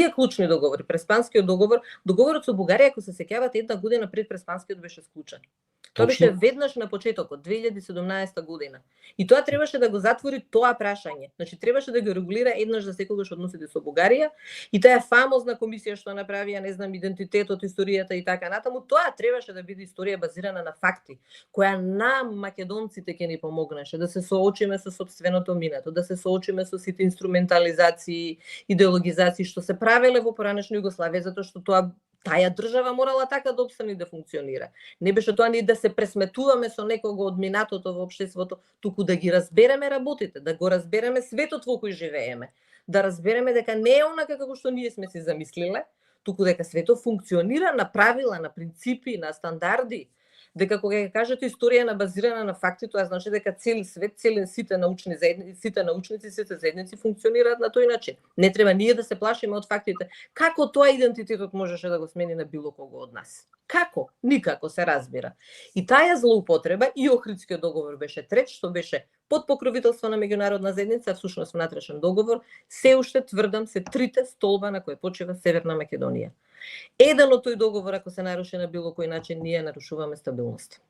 Тие клучни договори, Преспанскиот договор, договорот со Бугарија, ако се сеќавате, 1 година пред Преспанскиот беше склучен. Тоа беше веднаш на почетокот, 2017 година. И тоа требаше да го затвори тоа прашање. Значи, требаше да го регулира еднаш за секогаш односите со Бугарија и таа фамозна комисија што направија, не знам, идентитетот, историјата и така натаму, тоа требаше да биде историја базирана на факти, која нам, македонците, ќе ни помогнеше да се соочиме со сопственото минато, да се соочиме со сите инструментализации, идеологизации што се правеле во поранешна Југославија, затоа што таа држава морала така да обстане и да функционира. Не беше тоа ни да се пресметуваме со некого од минатото во општеството, туку да ги разбереме работите, да го разбереме светот во кој живееме, да разбереме дека не е онака како што ние сме си замислиле, туку дека светот функционира на правила, на принципи, на стандарди, дека кога ќе кажете историја на базирана на факти, тоа значи дека цел свет, сите научни заедници, сите научници, сите заедници функционираат на тој начин. Не треба ние да се плашиме од фактите. Како тоа идентитетот можеше да го смени на било кого од нас? Како? Никако, се разбира. И таа злоупотреба и Охридскиот договор беше трет, што беше под покровителство на меѓународна заедница, всушност внатрешен договор, се уште тврдам се трите столба на кои почива Северна Македонија. Еден од тој договор, ако се наруши на било кој начин, ние нарушуваме стабилност.